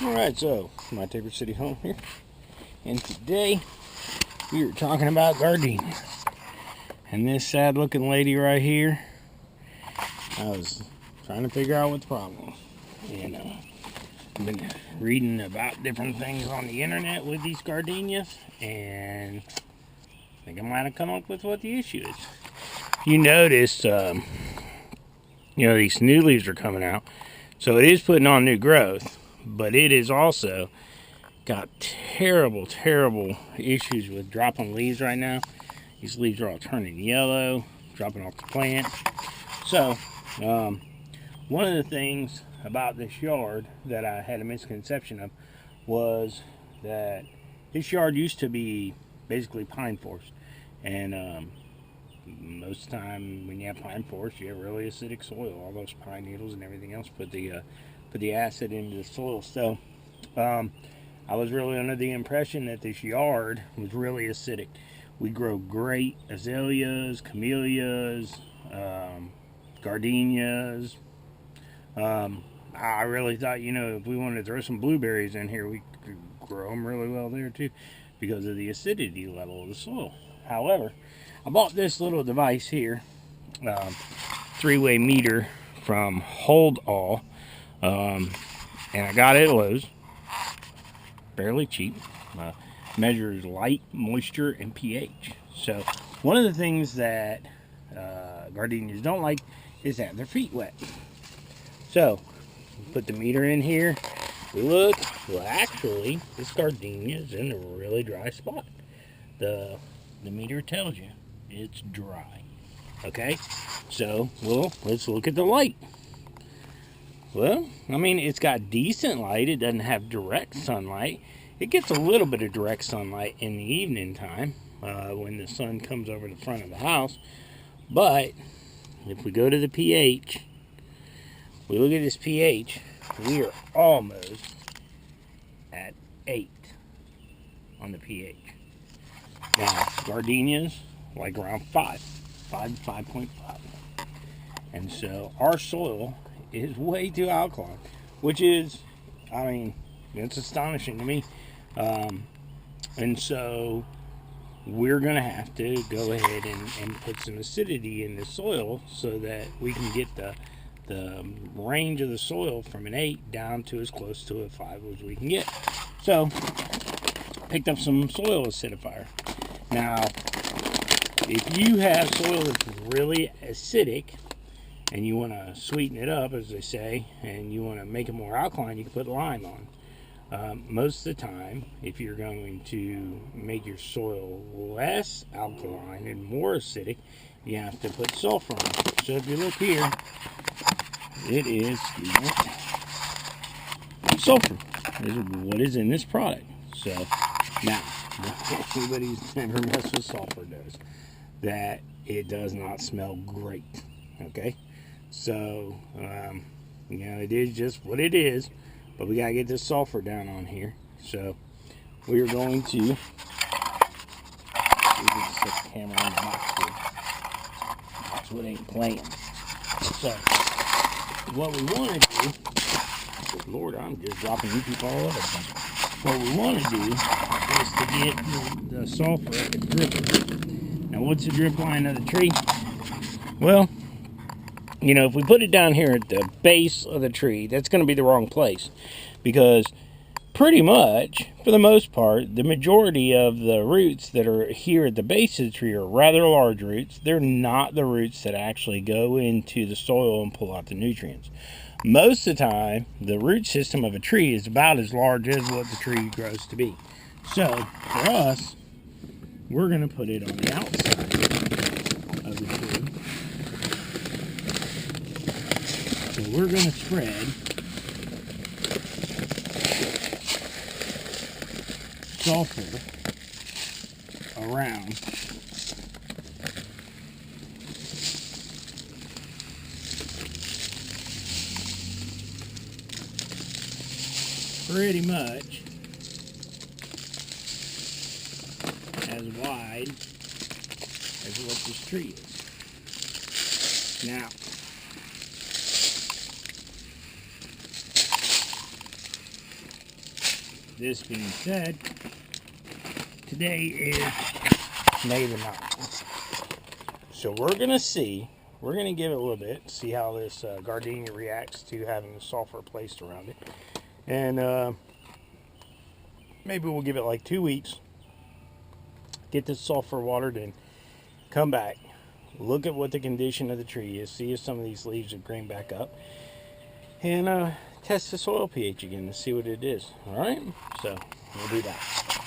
Alright, so my Tabor City home here, and today we are talking about gardenias. And this sad looking lady right here, I was trying to figure out what the problem was. And I've been reading about different things on the internet with these gardenias, and I think I might have come up with what the issue is. You notice, these new leaves are coming out, so it is putting on new growth. But it is also got terrible issues with dropping leaves right now. These leaves are all turning yellow, dropping off the plant. So, one of the things about this yard that I had a misconception of was that this yard used to be basically pine forest. And most of the time when you have pine forest, you have really acidic soil. All those pine needles and everything else put the acid into the soil. So I was really under the impression that this yard was really acidic. We grow great azaleas, camellias, gardenias. I really thought, if we wanted to throw some blueberries in here, we could grow them really well there too, because of the acidity level of the soil. However, I bought this little device here, 3-way meter from Hold All. And I got it at Lowe's, fairly cheap. Measures light, moisture, and pH. So one of the things that gardenias don't like is have their feet wet. So put the meter in here. We look. Well, actually, this gardenia is in a really dry spot. The meter tells you it's dry. Okay, so let's look at the light. Well, it's got decent light. It doesn't have direct sunlight. It gets a little bit of direct sunlight in the evening time when the sun comes over the front of the house. But if we go to the pH, we look at this pH, we are almost at 8 on the pH. Now, gardenias like around 5.5. And so our soil is way too alkaline, which is, it's astonishing to me. And so we're going to have to go ahead and put some acidity in the soil so that we can get the range of the soil from an 8 down to as close to a 5 as we can get. So, picked up some soil acidifier. Now, if you have soil that's really acidic, and you want to sweeten it up, as they say, and you want to make it more alkaline, you can put lime on. Most of the time, if you're going to make your soil less alkaline and more acidic, you have to put sulfur on. So if you look here, it is sulfur. This is what is in this product. So now, anybody who's never messed with sulfur knows that it does not smell great. Okay? So, it is just what it is, but we gotta get this sulfur down on here. So, we are going to set the camera on the box here. That's what ain't playing. So, what we want to do, good Lord, I'm just dropping you people all over. What we want to do is to get the sulfur at the drip. Now, what's the drip line of the tree? Well, if we put it down here at the base of the tree, that's going to be the wrong place, because pretty much, for the most part, the majority of the roots that are here at the base of the tree are rather large roots. They're not the roots that actually go into the soil and pull out the nutrients. Most of the time, the root system of a tree is about as large as what the tree grows to be. So, for us, we're going to put it on the outside of the tree. So we're going to spread sulfur around pretty much as wide as what this tree is. Now, this being said, today is May the 9th. So we're going to see, we're going to give it a little bit, see how this gardenia reacts to having the sulfur placed around it. And maybe we'll give it like 2 weeks, get the sulfur watered in, come back, look at what the condition of the tree is, see if some of these leaves have green back up, and test the soil pH again to see what it is. All right, so we'll do that.